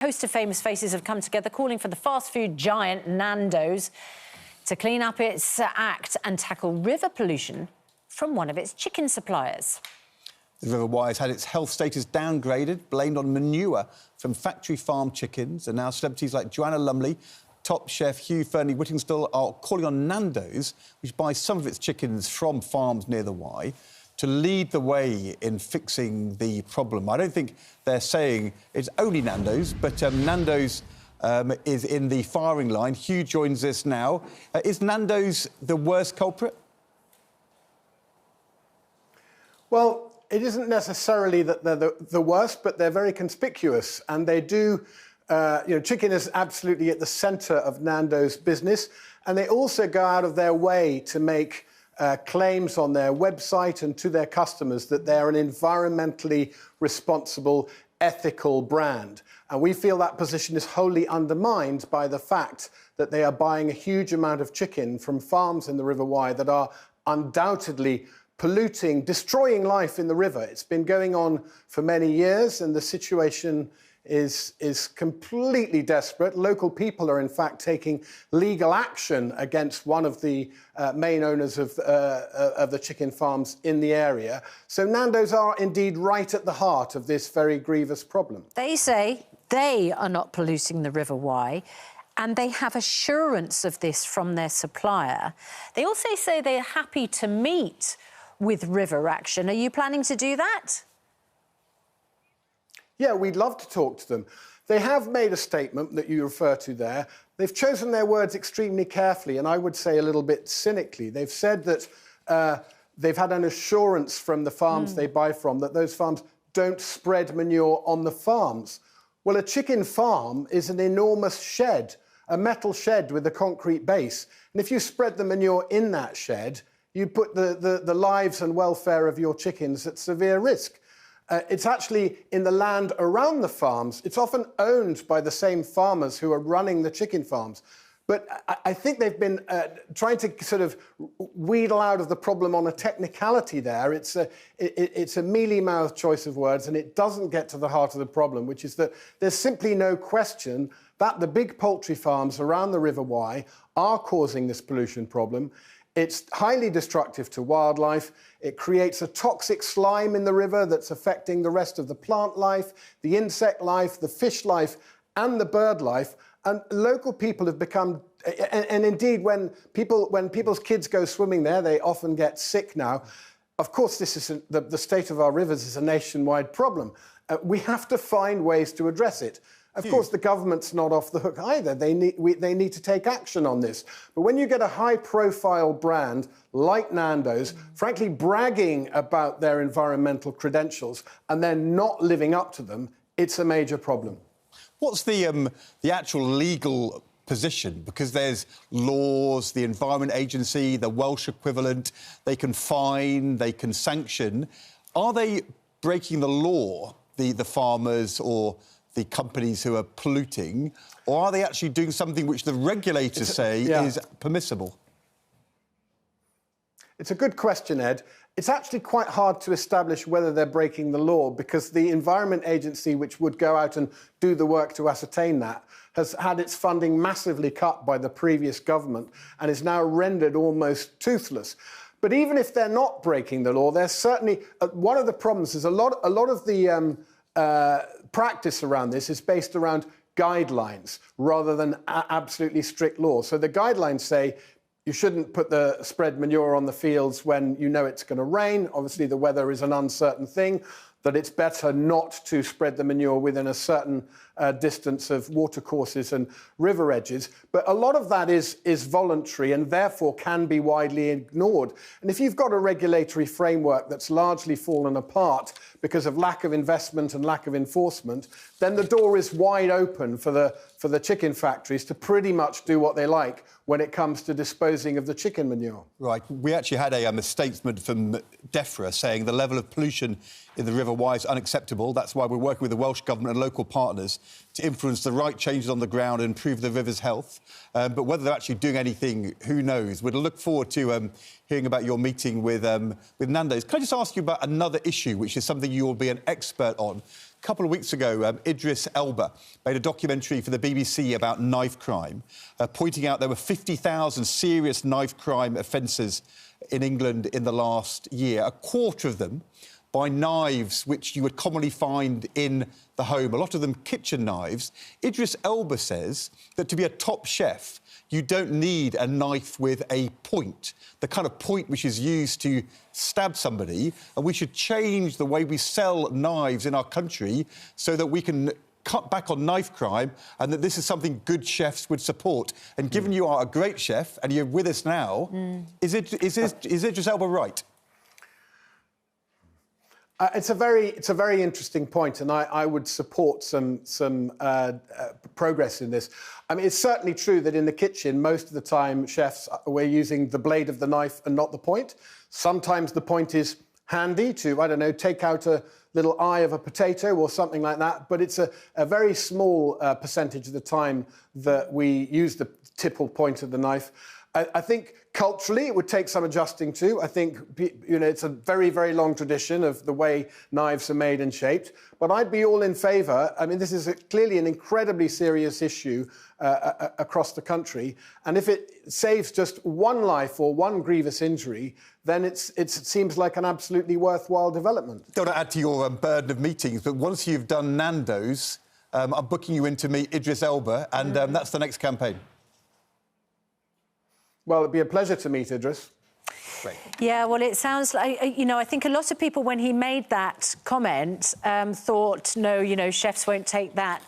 A host of famous faces have come together calling for the fast food giant Nando's to clean up its act and tackle river pollution from one of its chicken suppliers. The River Wye has had its health status downgraded, blamed on manure from factory farm chickens, and now celebrities like Joanna Lumley, top chef Hugh Fearnley-Whittingstall are calling on Nando's, which buys some of its chickens from farms near the Wye, to lead the way in fixing the problem. I don't think they're saying it's only Nando's, but Nando's is in the firing line. Hugh joins us now. Is Nando's the worst culprit? Well, it isn't necessarily that they're the worst, but they're very conspicuous, and they do... chicken is absolutely at the centre of Nando's business, and they also go out of their way to make claims on their website and to their customers that they're an environmentally responsible, ethical brand. And we feel that position is wholly undermined by the fact that they are buying a huge amount of chicken from farms in the River Wye that are undoubtedly polluting, destroying life in the river. It's been going on for many years, and the situation is completely desperate. Local people are, in fact, taking legal action against one of the main owners of the chicken farms in the area. So Nando's are indeed right at the heart of this very grievous problem. They say they are not polluting the River Wye, and they have assurance of this from their supplier. They also say they're happy to meet with River Action. Are you planning to do that? Yeah, we'd love to talk to them. They have made a statement that you refer to there. They've chosen their words extremely carefully, and I would say a little bit cynically. They've said that they've had an assurance from the farms they buy from that those farms don't spread manure on the farms. Well, a chicken farm is an enormous shed, a metal shed with a concrete base. And if you spread the manure in that shed, you put the lives and welfare of your chickens at severe risk. It's actually in the land around the farms. It's often owned by the same farmers who are running the chicken farms. But I think they've been trying to sort of wheedle out of the problem on a technicality there. It's a mealy-mouthed choice of words, and it doesn't get to the heart of the problem, which is that there's simply no question that the big poultry farms around the River Wye are causing this pollution problem. It's highly destructive to wildlife. It creates a toxic slime in the river that's affecting the rest of the plant life, the insect life, the fish life, and the bird life. And local people have become... And indeed, when people's kids go swimming there, they often get sick now. Of course, this is the state of our rivers is a nationwide problem. We have to find ways to address it. Of course, the government's not off the hook either. They need to take action on this. But when you get a high-profile brand like Nando's, frankly, bragging about their environmental credentials and then not living up to them, it's a major problem. What's the actual legal position? Because there's laws, the Environment Agency, the Welsh equivalent, they can fine, they can sanction. Are they breaking the law, the farmers or the companies who are polluting, or are they actually doing something which the regulators say is permissible? It's a good question, Ed. It's actually quite hard to establish whether they're breaking the law because the Environment Agency, which would go out and do the work to ascertain that, has had its funding massively cut by the previous government and is now rendered almost toothless. But even if they're not breaking the law, there's certainly... one of the problems is a lot of the... practice around this is based around guidelines rather than absolutely strict law. So the guidelines say you shouldn't spread manure on the fields when you know it's going to rain. Obviously, the weather is an uncertain thing. That it's better not to spread the manure within a certain distance of watercourses and river edges. But a lot of that is voluntary and therefore can be widely ignored. And if you've got a regulatory framework that's largely fallen apart because of lack of investment and lack of enforcement, then the door is wide open for the chicken factories to pretty much do what they like when it comes to disposing of the chicken manure. Right. We actually had a statement from DEFRA saying the level of pollution in the River Wye is unacceptable. That's why we're working with the Welsh Government and local partners to influence the right changes on the ground and improve the river's health. But whether they're actually doing anything, who knows? We'd look forward to hearing about your meeting with Nando's. Can I just ask you about another issue, which is something you will be an expert on? A couple of weeks ago, Idris Elba made a documentary for the BBC about knife crime, pointing out there were 50,000 serious knife crime offences in England in the last year, a quarter of them by knives which you would commonly find in the home, a lot of them kitchen knives. Idris Elba says that to be a top chef, you don't need a knife with a point, the kind of point which is used to stab somebody, and we should change the way we sell knives in our country so that we can cut back on knife crime, and that this is something good chefs would support. And given you are a great chef and you're with us now, is Idris Elba right? It's a very interesting point, and I would support some progress in this. I mean, it's certainly true that in the kitchen, most of the time, chefs, we're using the blade of the knife and not the point. Sometimes the point is handy to, I don't know, take out a little eye of a potato or something like that, but it's a very small percentage of the time that we use the tip or point of the knife. I think culturally it would take some adjusting to. I think, you know, it's a very, very long tradition of the way knives are made and shaped. But I'd be all in favour. I mean, this is clearly an incredibly serious issue across the country. And if it saves just one life or one grievous injury, then it seems like an absolutely worthwhile development. Don't want to add to your burden of meetings, but once you've done Nando's, I'm booking you in to meet Idris Elba, and that's the next campaign. Well, it'd be a pleasure to meet Idris. Great. Yeah, well, it sounds like, you know, I think a lot of people, when he made that comment, thought, no, you know, chefs won't take that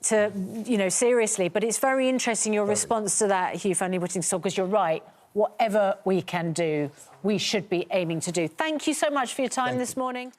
to, you know, seriously. But it's very interesting, your response to that, Hugh Fearnley-Whittingstall, because you're right. Whatever we can do, we should be aiming to do. Thank you so much for your time this morning.